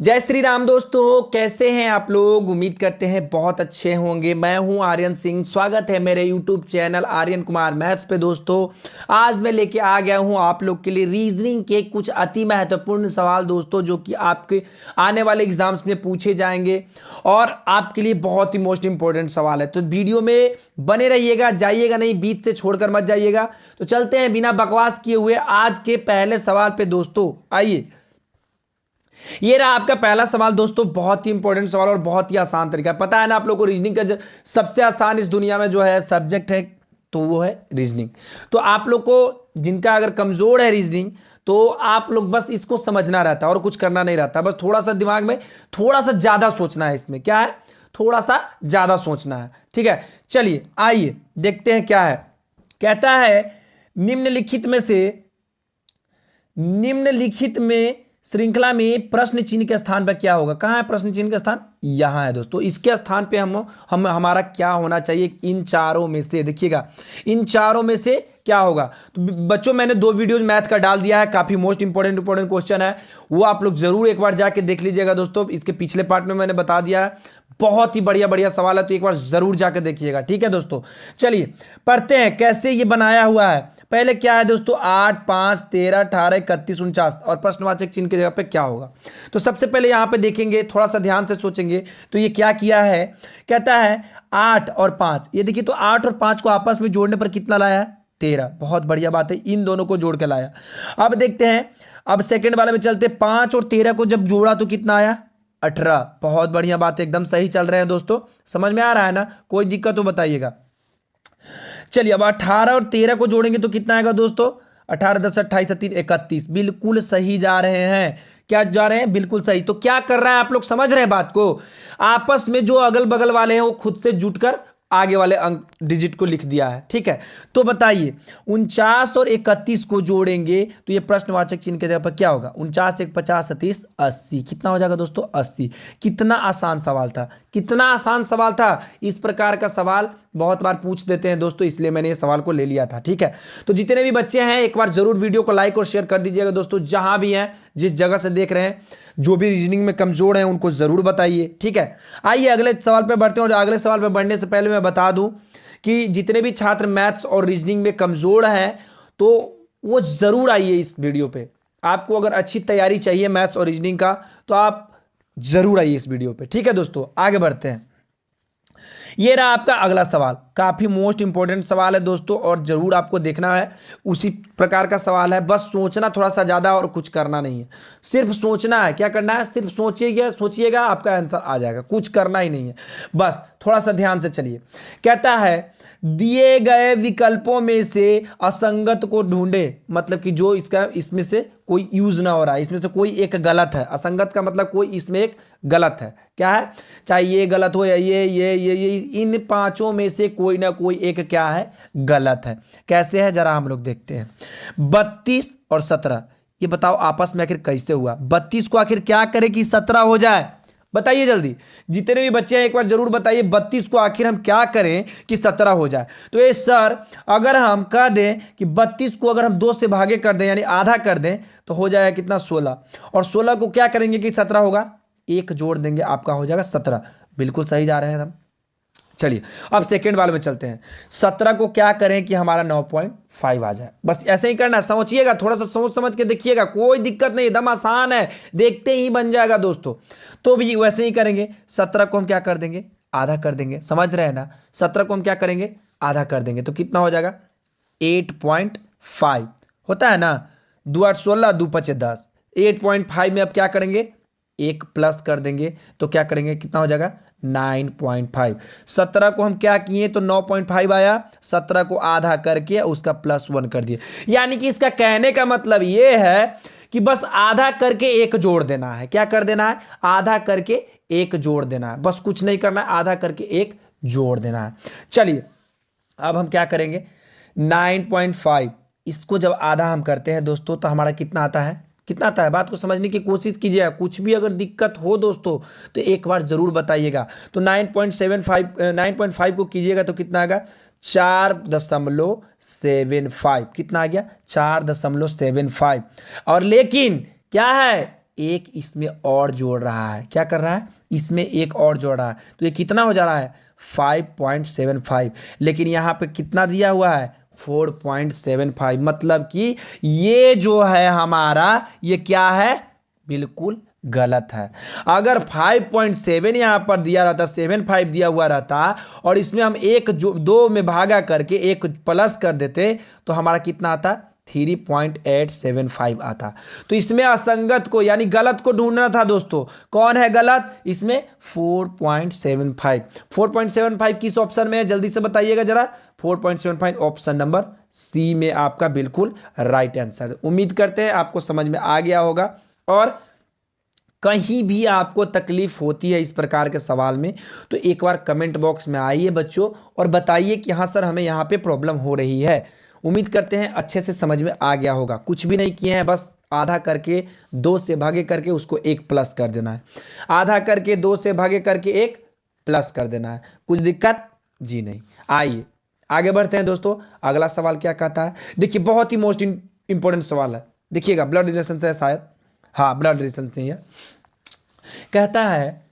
जय श्री राम दोस्तों, कैसे हैं आप लोग। उम्मीद करते हैं बहुत अच्छे होंगे। मैं हूं आर्यन सिंह। स्वागत है मेरे YouTube channel Aryan Kumar maths पे। दोस्तों आज मैं लेके आ गया हूं आप लोग के लिए रीजनिंग के कुछ अति महत्वपूर्ण सवाल दोस्तों, जो कि आपके आने वाले एग्जाम्स में पूछे जाएंगे और आपके लिए बहुत ही मोस्ट इंपॉर्टेंट सवाल है। तो वीडियो में बने रहिएगा, जाइएगा नहीं, बीच से छोड़कर मत जाइएगा। तो चलते हैं बिना बकवास किए हुए आज के पहले सवाल पे दोस्तों। आइए, ये रहा आपका पहला सवाल दोस्तों। बहुत ही इंपॉर्टेंट सवाल और बहुत ही आसान तरीका। पता है ना आप लोगों को, रीजनिंग का सबसे आसान इस दुनिया में जो है सब्जेक्ट है तो वो है रीजनिंग। तो आप लोग को जिनका अगर कमजोर है रीजनिंग, तो आप लोग बस इसको समझना रहता है और कुछ करना नहीं रहता। बस थोड़ा सा दिमाग में थोड़ा सा ज्यादा सोचना है। इसमें क्या है, थोड़ा सा ज्यादा सोचना है। ठीक है, चलिए आइए देखते हैं क्या है। कहता है निम्नलिखित में श्रृंखला में प्रश्न चिन्ह के स्थान पर क्या होगा। कहां है प्रश्न चिन्ह का स्थान? यहां है दोस्तों। इसके स्थान पे हम हमारा क्या होना चाहिए? इन चारों में से देखिएगा, इन चारों में से क्या होगा। तो बच्चों मैंने 2 वीडियोज मैथ का डाल दिया है, काफी मोस्ट इंपॉर्टेंट क्वेश्चन है, वो आप लोग जरूर एक बार जाके देख लीजिएगा दोस्तों। इसके पिछले पार्ट में मैंने बता दिया है, बहुत ही बढ़िया बढ़िया सवाल है, तो एक बार जरूर जाकर देखिएगा। ठीक है दोस्तों, चलिए पढ़ते हैं कैसे ये बनाया हुआ है। पहले क्या है दोस्तों, 8, 5, 13, 18, 31, 49 और प्रश्नवाचक चिन्ह की जगह पे क्या होगा। तो सबसे पहले यहां पे देखेंगे, थोड़ा सा ध्यान से सोचेंगे तो ये क्या किया है। कहता है 8 और 5, ये देखिए तो 8 और 5 को आपस में जोड़ने पर कितना लाया है? 13। बहुत बढ़िया बात है, इन दोनों को जोड़ के लाया। अब देखते हैं, अब सेकंड वाले में चलते, 5 और 13 को जब जोड़ा तो कितना आया? 18। बहुत बढ़िया बात है, एकदम सही चल रहे हैं दोस्तों। समझ में आ रहा है ना? कोई दिक्कत तो बताइएगा। चलिए अब 18 और 13 को जोड़ेंगे तो कितना आएगा दोस्तों? 18, 10, 28, 3, 31। बिल्कुल सही जा रहे हैं। क्या जा रहे हैं? बिल्कुल सही। तो क्या कर रहा है आप लोग, समझ रहे हैं बात को? आपस में जो अगल बगल वाले हैं वो खुद से जुटकर आगे वाले अंक डिजिट को लिख दिया है। ठीक है, तो बताइए 49 और 31 को जोड़ेंगे तो ये प्रश्नवाचक चिन्ह के जगह पर क्या होगा? 49, 1, 50, 30, 80। कितना हो जाएगा दोस्तों? 80। कितना आसान सवाल था, कितना आसान सवाल था। इस प्रकार का सवाल बहुत बार पूछ देते हैं दोस्तों, इसलिए मैंने ये सवाल को ले लिया था। ठीक है, तो जितने भी बच्चे हैं एक बार जरूर वीडियो को लाइक और शेयर कर दीजिएगा दोस्तों। जहां भी हैं, जिस जगह से देख रहे हैं, जो भी रीजनिंग में कमजोर हैं उनको जरूर बताइए। ठीक है, आइए अगले सवाल पे बढ़ते हैं। और अगले सवाल पे बढ़ने से पहले मैं बता दूं कि जितने भी छात्र मैथ्स और रीजनिंग में कमजोर हैं तो वो जरूर आइए इस वीडियो पे। आपको अगर अच्छी तैयारी चाहिए मैथ्स और रीजनिंग का तो आप जरूर आइए इस वीडियो पे। ठीक है दोस्तों, आगे बढ़ते हैं। ये रहा आपका अगला सवाल, काफी मोस्ट इंपॉर्टेंट सवाल है दोस्तों और जरूर आपको देखना है। उसी प्रकार का सवाल है, बस सोचना थोड़ा सा ज्यादा और कुछ करना नहीं है। सिर्फ सोचना है। क्या करना है? सिर्फ सोचिएगा आपका आंसर आ जाएगा। कुछ करना ही नहीं है, बस थोड़ा सा ध्यान से चलिए। कहता है दिए गए विकल्पों में से असंगत को ढूंढे। मतलब कि जो इसमें से कोई यूज ना हो रहा है, इसमें से कोई एक गलत है। असंगत का मतलब कोई इसमें एक गलत है। क्या है? चाहे ये गलत हो या ये इन पांचों में से कोई ना कोई एक क्या है? गलत है। कैसे है जरा हम लोग देखते हैं। 32 और 17, ये बताओ आपस में आखिर कैसे हुआ? 32 को आखिर क्या करे कि 17 हो जाए? बताइए जल्दी, जितने भी बच्चे हैं एक बार जरूर बताइए 32 को आखिर हम क्या करें कि 17 हो जाए। तो ये सर, अगर हम कह दें कि 32 को अगर हम 2 से भागे कर दें यानी आधा कर दें तो हो जाएगा कितना? 16। और 16 को क्या करेंगे कि 17 होगा? एक जोड़ देंगे, आपका हो जाएगा 17। बिल्कुल सही जा रहे हैं हम। चलिए अब सेकेंड वाले में चलते हैं। 17 को क्या करें कि हमारा 9.5 आ जाए। बस ऐसे ही करना, समझिएगा, थोड़ा सा सोच समझ के देखिएगा, कोई दिक्कत नहीं, एकदम आसान है, देखते ही बन जाएगा दोस्तों। तो भी वैसे ही करेंगे। 17 को हम क्या कर देंगे? आधा कर देंगे। समझ रहे हैं ना? 17 को हम क्या करेंगे? आधा कर देंगे तो कितना हो जाएगा? 8.5 होता है ना। 2 8 16, 2 5 10। 8.5 में अब क्या करेंगे? एक प्लस कर देंगे तो क्या करेंगे? कितना हो जाएगा? 9.5। 17 को हम क्या किए तो 9.5 आया, 17 को आधा करके उसका +1 कर दिए। यानी कि इसका कहने का मतलब ये है कि बस आधा करके एक जोड़ देना है। क्या कर देना है? आधा करके एक जोड़ देना है, बस कुछ नहीं करना है, आधा करके एक जोड़ देना है। चलिए अब हम क्या करेंगे? 9.5, इसको जब आधा हम करते हैं दोस्तों तो हमारा कितना आता है? कितना आता है? बात को समझने की कोशिश कीजिएगा। कुछ भी अगर दिक्कत हो दोस्तों तो एक बार जरूर बताइएगा। तो 9.5 को कीजिएगा तो कितना आएगा? 4.75। कितना आ गया? 4.75। और लेकिन क्या है? एक इसमें और जोड़ रहा है। क्या कर रहा है? इसमें एक और जोड़ रहा है, तो ये कितना हो जा रहा है? 5.75। लेकिन यहाँ पे कितना दिया हुआ है? 4.75। मतलब कि ये जो है हमारा, ये क्या है? बिल्कुल गलत है। अगर 5.7 यहाँ पर दिया रहता, 75 दिया हुआ रहता, और इसमें हम एक जो 2 में भागा करके एक प्लस कर देते, तो हमारा कितना आता? 3.875 आता। तो इसमें असंगत को यानी गलत को ढूंढना था दोस्तों। कौन है गलत इसमें? 4.75। 4.75 किस ऑप्शन में है? जल्दी से बताइएगा जरा। 4.75 ऑप्शन नंबर सी में आपका बिल्कुल राइट आंसर। उम्मीद करते हैं आपको समझ में आ गया होगा। और कहीं भी आपको तकलीफ होती है इस प्रकार के सवाल में, तो एक बार कमेंट बॉक्स में आइए बच्चों और बताइए कि हाँ सर हमें यहाँ पे प्रॉब्लम हो रही है। उम्मीद करते हैं अच्छे से समझ में आ गया होगा। कुछ भी नहीं किए हैं, बस आधा करके 2 से भागे करके उसको 1 प्लस कर देना है, आधा करके 2 से भागे करके 1 प्लस कर देना है। कुछ दिक्कत जी नहीं। आइए आगे बढ़ते हैं दोस्तों। अगला सवाल क्या कहता है? देखिए बहुत ही मोस्ट इंपॉर्टेंट सवाल है। देखिएगा, ब्लड रिलेशन से है शायद, हाँ ब्लड रिलेशन से ही है। कहता है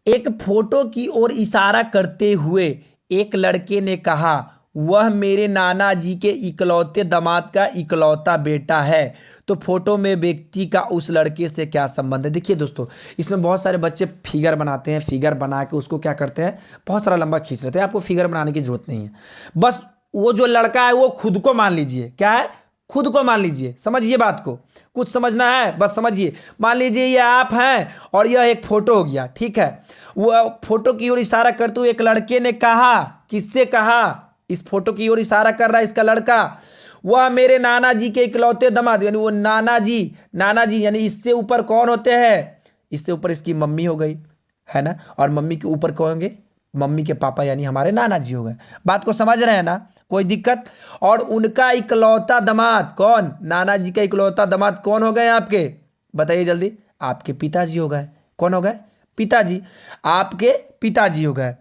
एक फोटो की ओर इशारा करते हुए एक लड़के ने कहा, वह मेरे नाना जी के इकलौते दामाद का इकलौता बेटा है। तो फोटो में व्यक्ति का उस लड़के से क्या संबंध है? देखिए दोस्तों, इसमें बहुत सारे बच्चे फिगर बनाते हैं, फिगर बना के उसको क्या करते हैं, बहुत सारा लंबा खींच लेते हैं। आपको फिगर बनाने की जरूरत नहीं है, बस वो जो लड़का है वो खुद को मान लीजिए। क्या है? खुद को मान लीजिए। समझिए बात को, कुछ समझना है बस समझिए। मान लीजिए ये आप हैं और यह एक फोटो हो गया, ठीक है। वो फोटो की ओर इशारा करते हुए एक लड़के ने कहा, किससे कहा? इस फोटो की ओर इशारा कर रहा है इसका लड़का, वह मेरे नाना जी के इकलौते दामाद, यानी वो नाना जी, नाना जी यानी इससे ऊपर कौन होते हैं? इससे ऊपर इसकी मम्मी हो गई, है ना। और मम्मी के ऊपर कौन होंगे? मम्मी के पापा यानी हमारे नाना जी हो गए। बात को समझ रहे हैं ना? कोई दिक्कत? और उनका इकलौता दामाद कौन? नाना जी का इकलौता दामाद कौन हो गए आपके? बताइए जल्दी। आपके पिताजी हो गए। कौन हो गए? पिताजी। आपके पिताजी हो गए।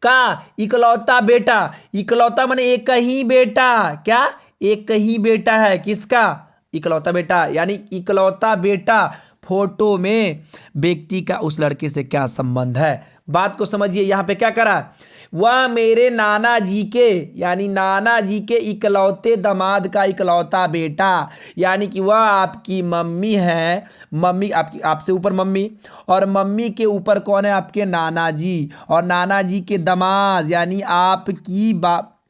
का इकलौता बेटा, इकलौता माने एक ही बेटा। क्या? एक ही बेटा है। किसका? इकलौता बेटा। यानी इकलौता बेटा फोटो में व्यक्ति का उस लड़के से क्या संबंध है? बात को समझिए। यहां पे क्या करा? वह मेरे नाना जी के, यानी नाना जी के इकलौते दामाद का इकलौता बेटा, यानी कि वह आपकी मम्मी है। मम्मी आपकी, आपसे ऊपर मम्मी, और मम्मी के ऊपर कौन है? आपके नाना जी, और नाना जी के दामाद यानी आपकी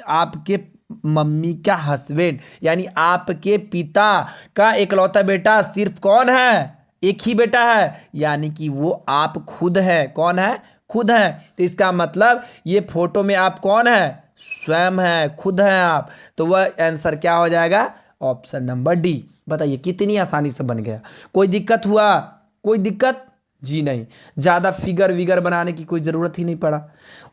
आपके मम्मी का हस्बैंड, यानी आपके पिता का इकलौता बेटा सिर्फ कौन है? एक ही बेटा है, यानी कि वो आप खुद है। कौन है? खुद है। तो इसका मतलब ये फोटो में आप कौन है? स्वयं है, खुद है आप। तो वह आंसर क्या हो जाएगा? Option number D. बताइए कितनी आसानी से बन गया। कोई दिक्कत हुआ? कोई दिक्कत जी नहीं। ज़्यादा फिगर विगर बनाने की कोई ज़रूरत ही नहीं पड़ा।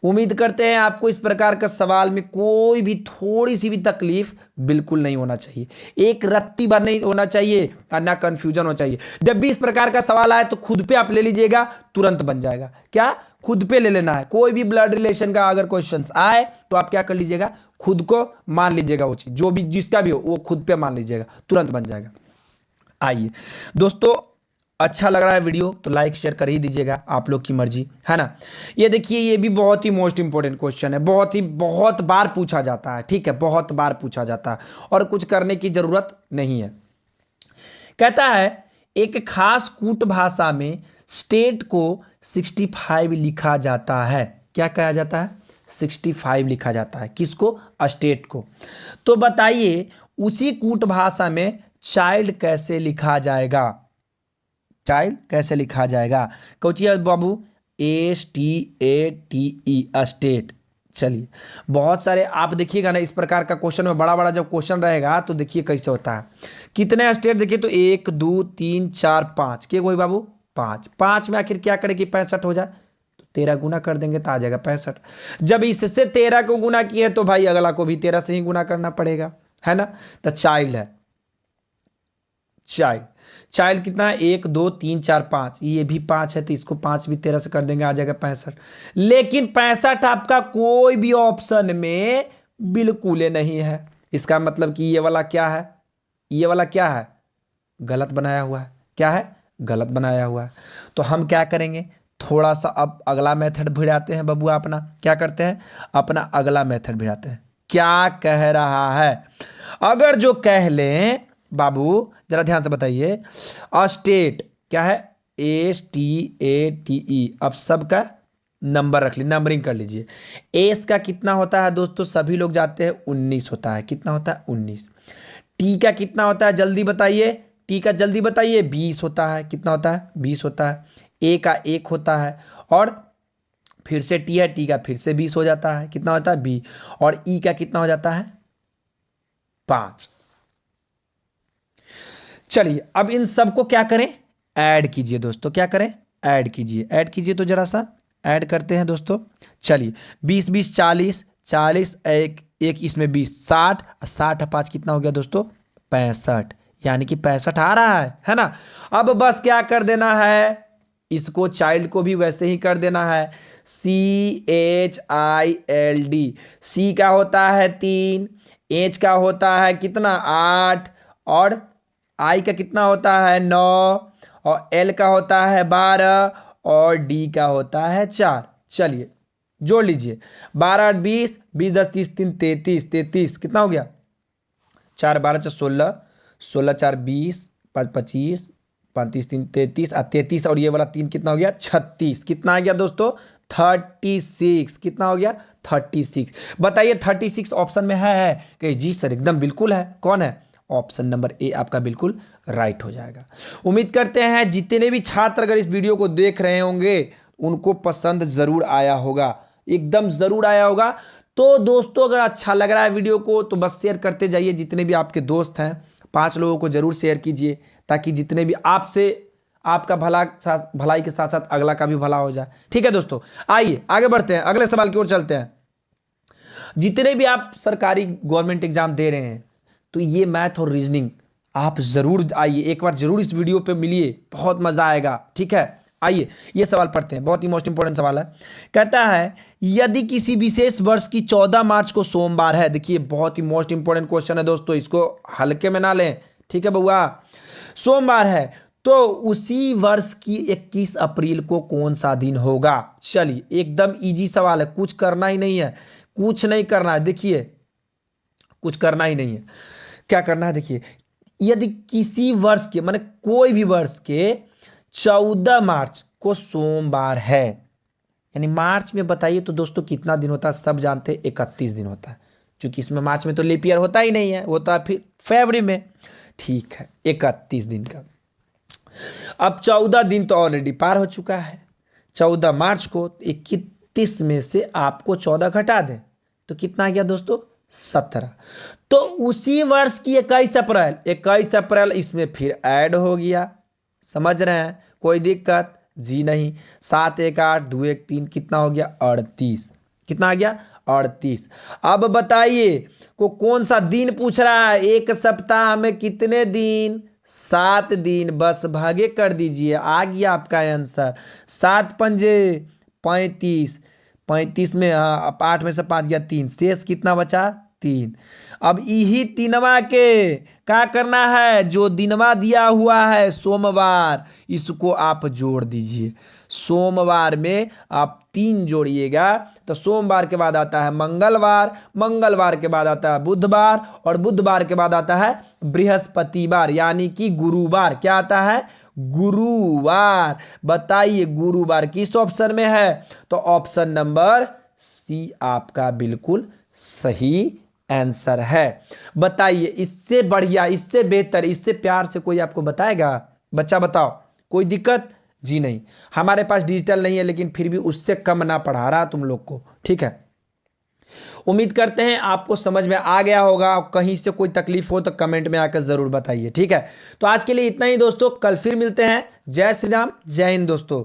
उम्मीद करते हैं आपको इस प्रकार का सवाल में कोई भी थोड़ी सी भी तकलीफ बिल्कुल नहीं होना चाहिए, एक रत्ती भर नहीं होना चाहिए, और ना कंफ्यूजन होना चाहिए। जब भी इस प्रकार का सवाल आए तो खुद पे आप ले लीजिएगा, तुरंत बन जाएगा। क्या? खुद पे ले लेना है। कोई भी ब्लड रिलेशन का अगर क्वेश्चन आए तो आप क्या कर लीजिएगा? खुद को मान लीजिएगा। वो चीज जो भी जिसका भी हो वो खुद पे मान लीजिएगा, तुरंत बन जाएगा। आइए दोस्तों, अच्छा लग रहा है वीडियो तो लाइक शेयर कर ही दीजिएगा, आप लोग की मर्जी है ना। ये देखिए, ये भी बहुत ही मोस्ट इंपॉर्टेंट क्वेश्चन है, बहुत बार पूछा जाता है, ठीक है, बहुत बार पूछा जाता है और कुछ करने की जरूरत नहीं है। कहता है एक खास कूट भाषा में स्टेट को 65 लिखा जाता है। क्या कहा जाता है? 65 लिखा जाता है। किसको? स्टेट को। तो बताइए उसी कूट भाषा में चाइल्ड कैसे लिखा जाएगा? चाइल्ड कैसे लिखा जाएगा? कोचिया बाबू, STATE, स्टेट। चलिए, बहुत सारे आप देखिएगा ना इस प्रकार का क्वेश्चन में, बड़ा बड़ा जब क्वेश्चन रहेगा तो देखिए कैसे होता है। कितने स्टेट? देखिए तो 1 2 3 4 5 के कोई बाबू 5, 5 में आखिर क्या करें कि 65 हो जाए? तो 13 गुना कर देंगे तो आ जाएगा 65। जब इससे 13 को गुना किए तो भाई अगला को भी 13 से ही गुना करना पड़ेगा, है ना। तो चाइल्ड है, चाइल्ड। चाइल्ड कितना है? 1 2 3 4 5, ये भी 5 है तो इसको 5 भी 13 से कर देंगे, आ जाएगा 65। लेकिन 65 आपका कोई भी ऑप्शन में बिल्कुल नहीं है। इसका मतलब कि ये वाला क्या है? ये वाला क्या है? गलत बनाया हुआ है। क्या है? गलत बनाया हुआ है। तो हम क्या करेंगे, थोड़ा सा अब अगला मेथड भिड़ाते हैं बबुआ, अपना क्या करते हैं, अपना अगला मेथड भिड़ाते हैं। क्या कह रहा है, अगर जो कह लें बाबू जरा ध्यान से बताइए, स्टेट क्या है, STATE, अब सबका नंबर रख लीजिए, नंबरिंग कर लीजिए। एस का कितना होता है दोस्तों, सभी लोग जाते हैं 19 होता है, कितना होता है 19। टी का कितना होता है जल्दी बताइए, टी का जल्दी बताइए, 20 होता है, कितना होता है 20 होता है। ए का 1 होता है, और फिर से टी है, टी का फिर से 20 हो जाता है, कितना होता है 20। और ई का कितना हो जाता है 5। चलिए अब इन सबको क्या करें, ऐड कीजिए दोस्तों, क्या करें, ऐड कीजिए, ऐड कीजिए, तो जरा सा ऐड करते हैं दोस्तों। चलिए 20 20 40, 40 एक एक इसमें 20, 60, 60 5 कितना हो गया दोस्तों 65, यानी कि 65 आ रहा है ना। अब बस क्या कर देना है, इसको चाइल्ड को भी वैसे ही कर देना है, CHILD। सी का होता है 3, एच का होता है कितना 8, और आई का कितना होता है 9, और एल का होता है 12, और डी का होता है 4। चलिए जोड़ लीजिए, 12 8 20, 20 10 30 3 33, 33 कितना हो गया 4 12 4 16, 16 4 20, 5 25, 35 3 33, 33, और ये वाला 3 कितना हो गया 36, कितना आ गया दोस्तों 36, कितना हो गया 36। बताइए 36 ऑप्शन में है कि जी सर एकदम बिल्कुल है, कौन है, ऑप्शन नंबर ए आपका बिल्कुल राइट हो जाएगा। उम्मीद करते हैं जितने भी छात्र अगर इस वीडियो को देख रहे होंगे उनको पसंद जरूर आया होगा, एकदम जरूर आया होगा। तो दोस्तों अगर अच्छा लग रहा है वीडियो को तो बस शेयर करते जाइए, जितने भी आपके दोस्त हैं 5 लोगों को जरूर शेयर कीजिए, ताकि जितने भी आपसे आपका भलाई के साथ साथ अगला का भी भला हो जाए। ठीक है दोस्तों, आइए आगे बढ़ते हैं, अगले सवाल की ओर चलते हैं। जितने भी आप सरकारी गवर्नमेंट एग्जाम दे रहे हैं तो ये मैथ और रीजनिंग आप जरूर आइए, एक बार जरूर इस वीडियो पे मिलिए, बहुत मजा आएगा। ठीक है, आइए ये सवाल पढ़ते हैं, बहुत ही मोस्ट इंपोर्टेंट सवाल है। कहता है यदि किसी विशेष वर्ष की 14 मार्च को सोमवार है, देखिए बहुत ही मोस्ट इंपोर्टेंट क्वेश्चन है दोस्तों, इसको हल्के में ना लें। ठीक है बउआ, सोमवार है तो उसी वर्ष की 21 अप्रैल को कौन सा दिन होगा। चलिए एकदम इजी सवाल है, कुछ करना ही नहीं है, कुछ नहीं करना है, देखिए कुछ करना ही नहीं है। क्या करना है, देखिए यदि किसी वर्ष के माने कोई भी वर्ष के 14 मार्च को सोमवार है, यानी मार्च में बताइए तो दोस्तों कितना दिन होता है, सब जानते हैं 31 दिन होता है, क्योंकि इसमें मार्च में तो लीप ईयर होता ही नहीं है, होता है फिर फरवरी में। ठीक है 31 दिन का, अब 14 दिन तो ऑलरेडी पार हो चुका है, 14 मार्च को 31 में से आपको 14 घटा दें तो कितना आ गया दोस्तों 17। तो उसी वर्ष की 21 अप्रैल, 21 अप्रैल इसमें फिर ऐड हो गया, समझ रहे हैं, कोई दिक्कत जी नहीं। 7 1 8 2 1 3 कितना हो गया 38, कितना आ गया 38। अब बताइए को कौन सा दिन पूछ रहा है, एक सप्ताह में कितने दिन, 7 दिन, बस भागे कर दीजिए, आ गया आपका आंसर। 7 पंजे 35, 35 में 8 में से 5 गया 3, शेष कितना बचा 3। अब यही तीनवा के क्या करना है, जो दिनवा दिया हुआ है सोमवार, इसको आप जोड़ दीजिए। सोमवार में आप 3 जोड़िएगा तो सोमवार के बाद आता है मंगलवार, मंगलवार के बाद आता है बुधवार, और बुधवार के बाद आता है बृहस्पतिवार, यानी कि गुरुवार। क्या आता है गुरुवार। बताइए गुरुवार किस ऑप्शन में है, तो ऑप्शन नंबर सी आपका बिल्कुल सही आंसर है। बताइए इससे बढ़िया, इससे बेहतर, इससे प्यार से कोई आपको बताएगा, बच्चा बताओ, कोई दिक्कत जी नहीं। हमारे पास डिजिटल नहीं है लेकिन फिर भी उससे कम ना पढ़ा रहा तुम लोग को। ठीक है, उम्मीद करते हैं आपको समझ में आ गया होगा, कहीं से कोई तकलीफ हो तो कमेंट में आकर जरूर बताइए। ठीक है, तो आज के लिए इतना ही दोस्तों, कल फिर मिलते हैं। जय श्री राम, जय हिंद दोस्तों।